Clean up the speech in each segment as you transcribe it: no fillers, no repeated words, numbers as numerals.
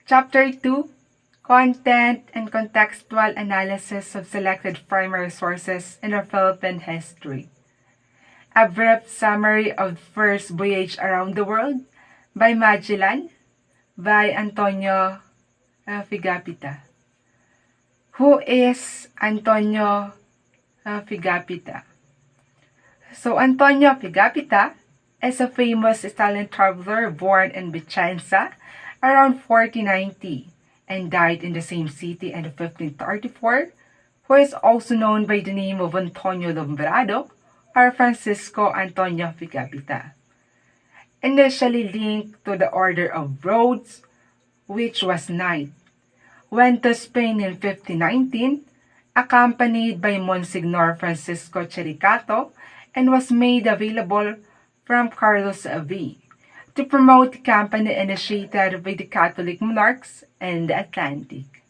Chapter 2, Content and Contextual Analysis of Selected Primary Sources in the Philippine History. A brief summary of First Voyage Around the World by Magellan by Antonio Figapita. Who is Antonio Figapita? So Antonio Figapita is a famous Italian traveler born in Vicenza around 1490 and died in the same city in 1534, who is also known by the name of Antonio Lombrado or Francisco Antonio Figapita. Initially linked to the Order of Rhodes, which was knight, went to Spain in 1519, accompanied by Monsignor Francisco Chericato, and was made available from Carlos V to promote the campaign initiated by the Catholic monarchs in the Atlantic.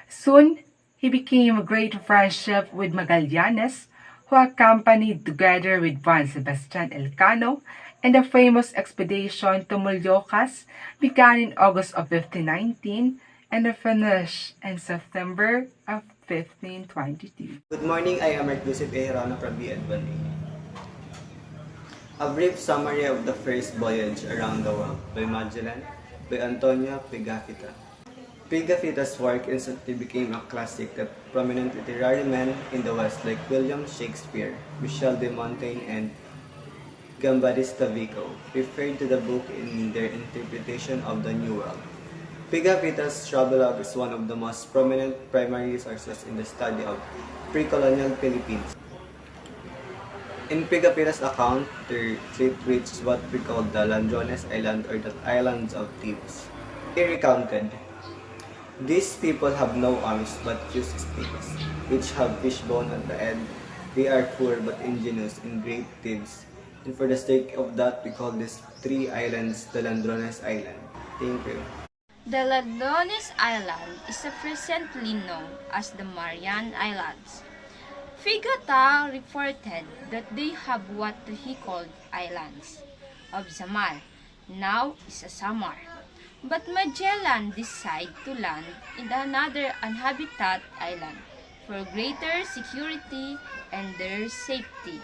Soon, he became a great friendship with Magallanes, who accompanied together with Juan Sebastian Elcano, and the famous expedition to Moluccas began in August of 1519 and finished in September of 1522. Good morning, I am Marclusive Ejerano from BN1A. A brief summary of the first voyage around the world by Magellan by Antonio Pigafetta. Pigafetta's work instantly became a classic that prominent literary men in the West like William Shakespeare, Michel de Montaigne, and Giambattista Vico referred to the book in their interpretation of the New World. Pigafetta's travelogue is one of the most prominent primary sources in the study of pre-colonial Philippines. In Pigafetta's account, their fleet reached what we call the Landrones Island or the Islands of Thieves. He recounted, "These people have no arms but few sticks, which have fishbone at the end. They are poor but ingenious and great thieves, and for the sake of that we call these three islands the Landrones Island." Thank you. The Landrones Island is presently known as the Marian Islands. Figata reported that they have what he called islands of Samar, now is a Samar. But Magellan decided to land in another uninhabited island for greater security and their safety.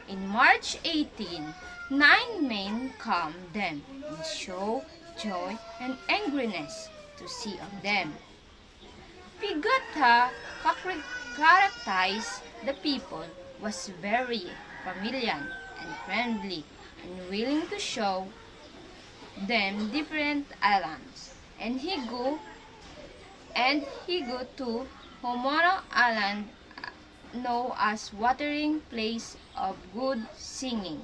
In March 18, 9 men come them and show joy and angriness to see of them. Pigata characterized the people was very familiar and friendly and willing to show them different islands. And he go to Homono Island, known as watering place of good singing.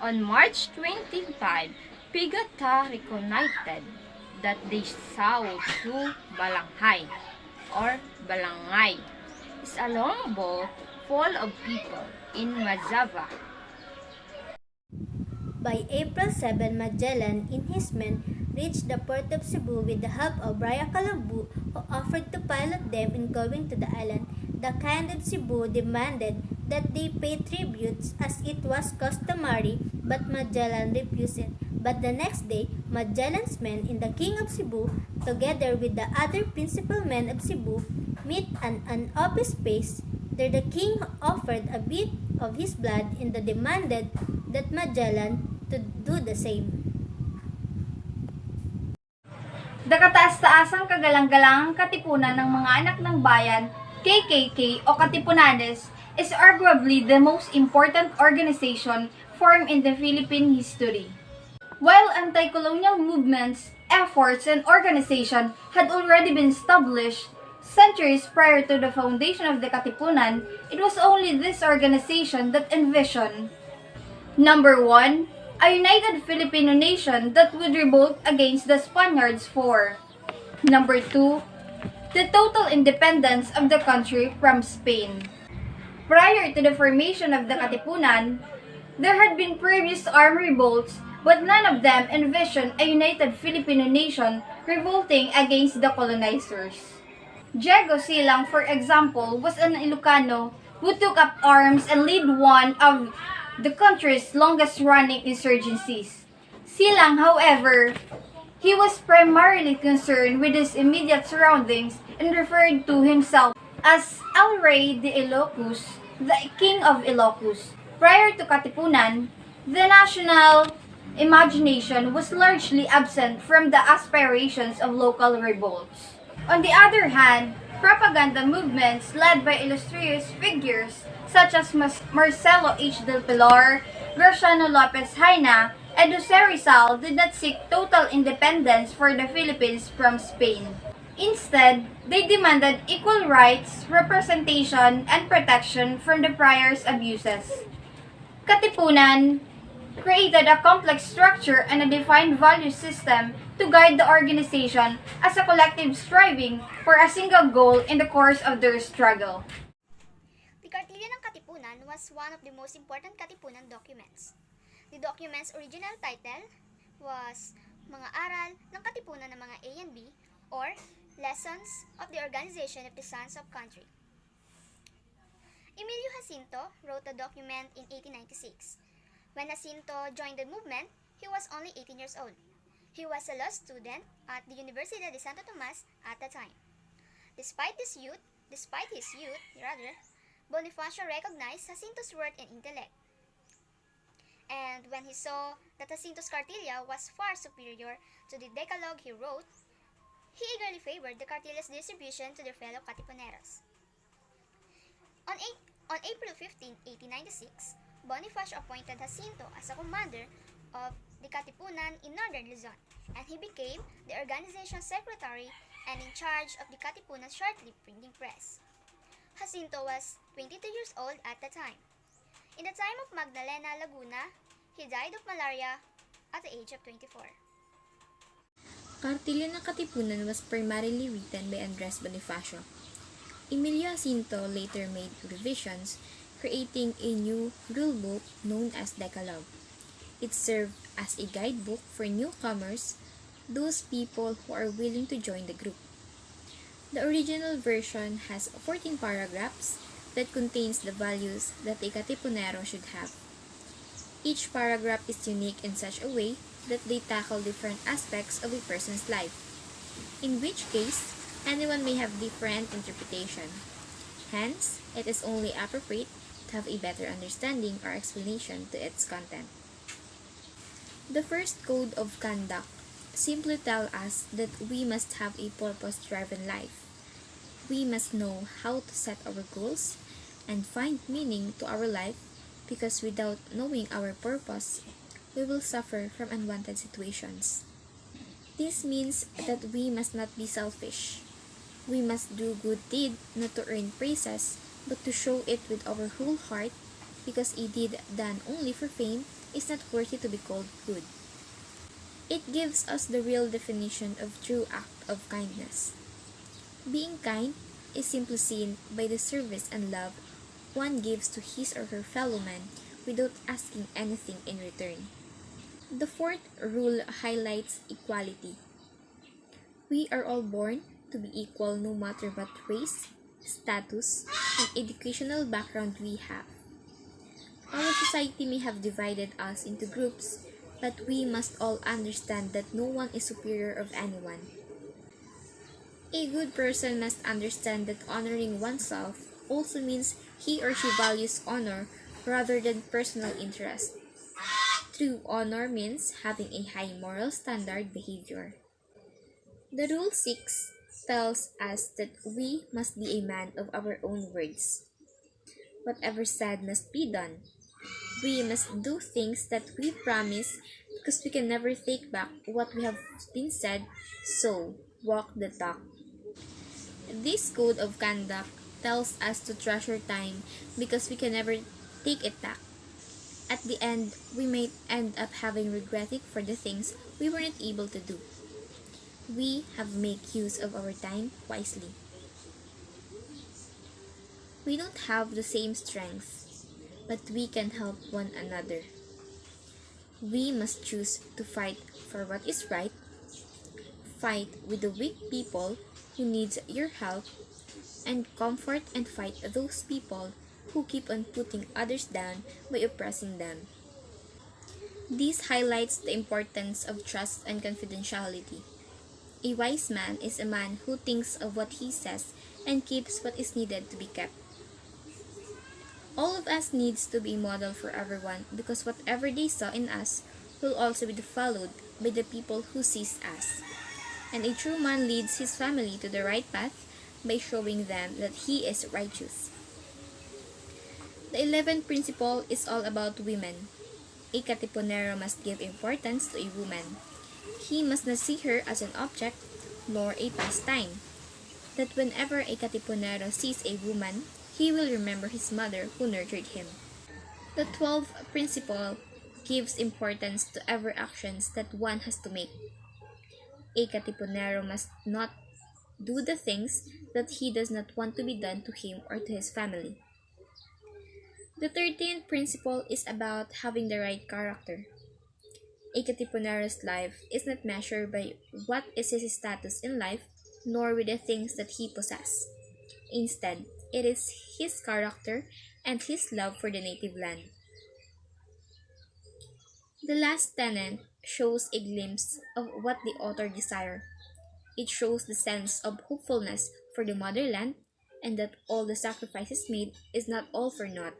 On March 25, Pigata reconnoitered that they saw two balanghay or balangay is a long boat full of people in Mazava. By April 7, Magellan and his men reached the port of Cebu with the help of Braya Calabu, who offered to pilot them in going to the island. The candid Cebu demanded that they pay tributes as it was customary, but Magellan refused it. But the next day, Magellan's men and the king of Cebu, together with the other principal men of Cebu, meet at an open space. There the king offered a bit of his blood and demanded that Magellan to do the same. The kataas-taasang kagalang-galangang katipunan ng mga anak ng bayan, KKK o Katipunanes, is arguably the most important organization formed in the Philippine history. While anti-colonial movements, efforts, and organization had already been established centuries prior to the foundation of the Katipunan, it was only this organization that envisioned: Number 1, a united Filipino nation that would revolt against the Spaniards for. Number 2, the total independence of the country from Spain. Prior to the formation of the Katipunan, there had been previous armed revolts, but none of them envisioned a united Filipino nation revolting against the colonizers. Diego Silang, for example, was an Ilocano who took up arms and led one of the country's longest-running insurgencies. Silang, however, He was primarily concerned with his immediate surroundings and referred to himself as El Rey de Ilocos, the King of Ilocos. Prior to Katipunan, the national imagination was largely absent from the aspirations of local revolts. On the other hand, propaganda movements led by illustrious figures such as Marcelo H. del Pilar, Graciano Lopez Haina, and Jose Rizal did not seek total independence for the Philippines from Spain. Instead, they demanded equal rights, representation, and protection from the prior's abuses. Katipunan created a complex structure and a defined value system to guide the organization as a collective striving for a single goal in the course of their struggle. The Kartilya ng Katipunan was one of the most important Katipunan documents. The document's original title was Mga Aral ng Katipunan ng mga A and B, or Lessons of the Organization of the Sons of Country. Emilio Jacinto wrote the document in 1896. When Jacinto joined the movement, he was only 18 years old. He was a law student at the Universidad de Santo Tomas at the time. Despite his youth, Bonifacio recognized Jacinto's worth and intellect. And when he saw that Jacinto's Kartilya was far superior to the Decalogue he wrote, he eagerly favored the Kartilya's distribution to their fellow Katipuneros. On April 15, 1896, Bonifacio appointed Jacinto as a commander of the Katipunan in northern Luzon, and he became the organization's secretary and in charge of the Katipunan short-lived printing press. Jacinto was 22 years old at the time. In the time of Magdalena Laguna, he died of malaria at the age of 24. Kartilya ng Katipunan was primarily written by Andres Bonifacio. Emilio Jacinto later made revisions, creating a new rulebook known as Decalogue. It served as a guidebook for newcomers, those people who are willing to join the group. The original version has 14 paragraphs that contains the values that a Katipunero should have. Each paragraph is unique in such a way that they tackle different aspects of a person's life, in which case, anyone may have different interpretation. Hence, it is only appropriate to have a better understanding or explanation to its content. The first code of conduct simply tells us that we must have a purpose-driven life. We must know how to set our goals and find meaning to our life, because without knowing our purpose, we will suffer from unwanted situations. This means that we must not be selfish. We must do good deed not to earn praises, but to show it with our whole heart, because a deed done only for fame is not worthy to be called good. It gives us the real definition of true act of kindness. Being kind is simply seen by the service and love one gives to his or her fellow man without asking anything in return. The fourth rule highlights equality. We are all born to be equal no matter what race, status, and educational background we have. Our society may have divided us into groups, but we must all understand that no one is superior of anyone. A good person must understand that honoring oneself also means he or she values honor rather than personal interest. True honor means having a high moral standard behavior. The Rule 6 tells us that we must be a man of our own words. Whatever said must be done. We must do things that we promise, because we can never take back what we have been said, so walk the talk. This code of conduct tells us to treasure time, because we can never take it back. At the end, we might end up having regretting for the things we weren't able to do. We have to make use of our time wisely. We don't have the same strength, but we can help one another. We must choose to fight for what is right, fight with the weak people who needs your help, and comfort and fight those people who keep on putting others down by oppressing them. This highlights the importance of trust and confidentiality. A wise man is a man who thinks of what he says and keeps what is needed to be kept. All of us needs to be a model for everyone because whatever they saw in us will also be followed by the people who sees us. And a true man leads his family to the right path by showing them that he is righteous. The 11th principle is all about women. A Katipunero must give importance to a woman. He must not see her as an object nor a pastime. That whenever a Katipunero sees a woman, he will remember his mother who nurtured him. The 12th principle gives importance to every actions that one has to make. A Katipunero must not do the things that he does not want to be done to him or to his family. The 13th principle is about having the right character. A Katipunero's life is not measured by what is his status in life, nor with the things that he possesses. Instead, it is his character and his love for the native land. The last tenet shows a glimpse of what the author desired. It shows the sense of hopefulness for the motherland and that all the sacrifices made is not all for naught.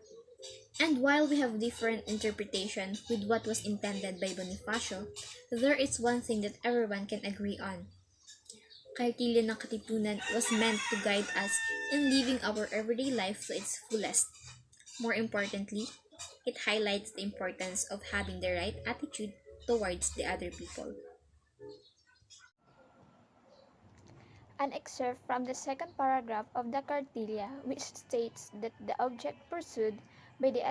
And while we have different interpretation with what was intended by Bonifacio, there is one thing that everyone can agree on. Kartilyo ng Katipunan was meant to guide us in living our everyday life to its fullest. More importantly, it highlights the importance of having the right attitude towards the other people. An excerpt from the second paragraph of the Cartilla, which states that the object pursued by the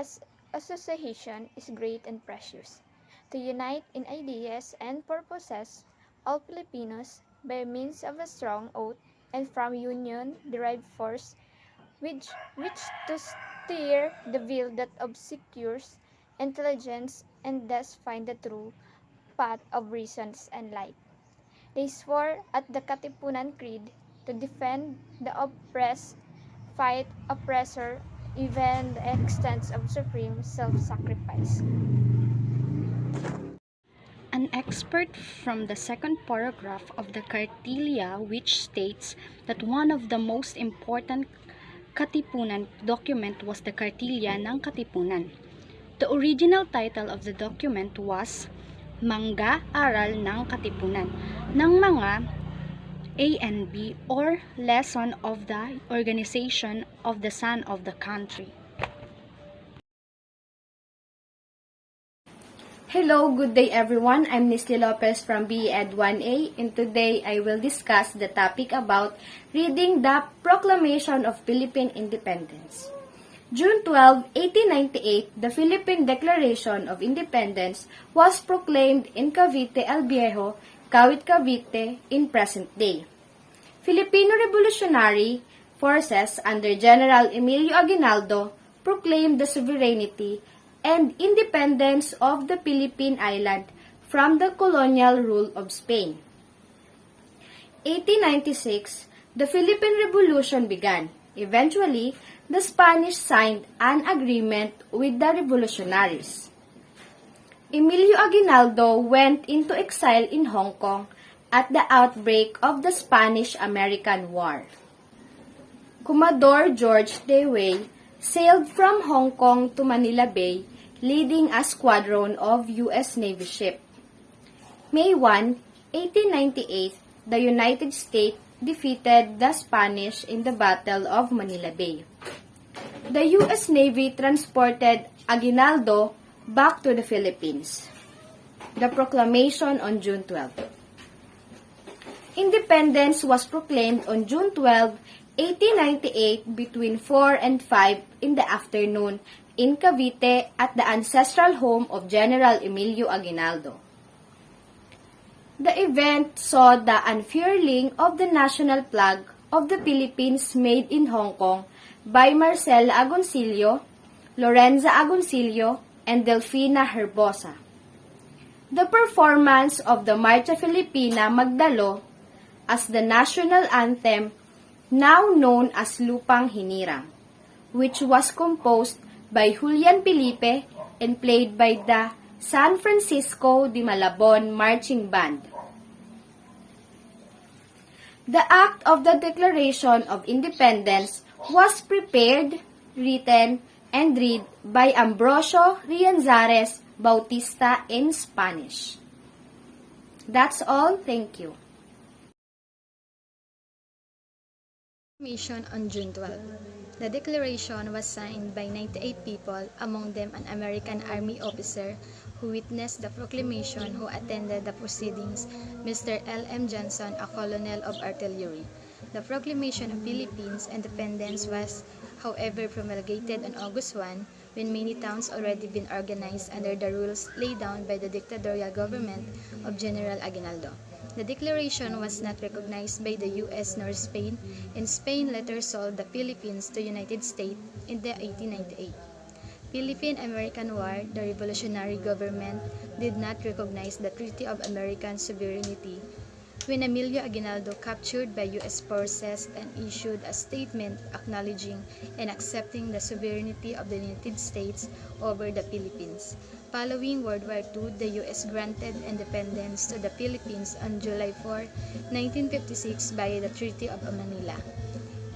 association is great and precious, to unite in ideas and purposes all Filipinos by means of a strong oath and from union derived force, which to steer the wheel that obscures intelligence and thus find the true path of reasons and light. They swore at the Katipunan Creed to defend the oppressed, fight oppressor, even the extent of supreme self-sacrifice. An excerpt from the second paragraph of the Cartilla, which states that one of the most important Katipunan document was the Cartilla ng Katipunan. The original title of the document was Mangga Aral ng Katipunan ng mga A and B, or Lesson of the Organization of the Son of the Country. Hello, good day everyone. I'm Nisty Lopez from BEd 1A, and today I will discuss the topic about reading the Proclamation of Philippine Independence. June 12, 1898, the Philippine Declaration of Independence was proclaimed in Cavite El Viejo, Kawit Cavite, in present day. Filipino revolutionary forces under General Emilio Aguinaldo proclaimed the sovereignty and independence of the Philippine Island from the colonial rule of Spain. 1896, the Philippine Revolution began. Eventually, the Spanish signed an agreement with the revolutionaries. Emilio Aguinaldo went into exile in Hong Kong at the outbreak of the Spanish-American War. Commodore George Dewey sailed from Hong Kong to Manila Bay, leading a squadron of U.S. Navy ships. May 1, 1898, the United States defeated the Spanish in the Battle of Manila Bay. The U.S. Navy transported Aguinaldo back to the Philippines. The proclamation on June 12. Independence was proclaimed on June 12, 1898 between 4 and 5 in the afternoon in Cavite at the ancestral home of General Emilio Aguinaldo. The event saw the unfurling of the national flag of the Philippines made in Hong Kong by Marcela Agoncillo, Lorenza Agoncillo, and Delfina Herbosa. The performance of the Marcha Filipina Magdalo as the national anthem, now known as Lupang Hinirang, which was composed by Julian Felipe and played by the San Francisco de Malabon Marching Band. The Act of the Declaration of Independence was prepared, written, and read by Ambrosio Rianzares Bautista in Spanish. That's all. Thank you. Proclamation on June 12. The declaration was signed by 98 people, among them an American Army officer who witnessed the proclamation who attended the proceedings, Mr. L.M. Johnson, a colonel of artillery. The proclamation of Philippines independence was, however, promulgated on August 1, when many towns already been organized under the rules laid down by the dictatorial government of General Aguinaldo. The declaration was not recognized by the U.S. nor Spain, and Spain later sold the Philippines to the United States in the 1898. Philippine-American War, the revolutionary government did not recognize the Treaty of American Sovereignty. When Emilio Aguinaldo captured by U.S. forces and issued a statement acknowledging and accepting the sovereignty of the United States over the Philippines. Following World War II, the U.S. granted independence to the Philippines on July 4, 1956 by the Treaty of Manila.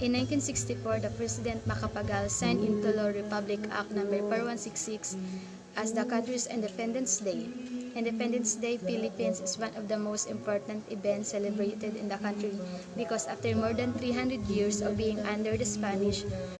In 1964, the President Macapagal signed into law Republic Act No. 4166 as the country's Independence Day. Independence Day, Philippines is one of the most important events celebrated in the country because after more than 300 years of being under the Spanish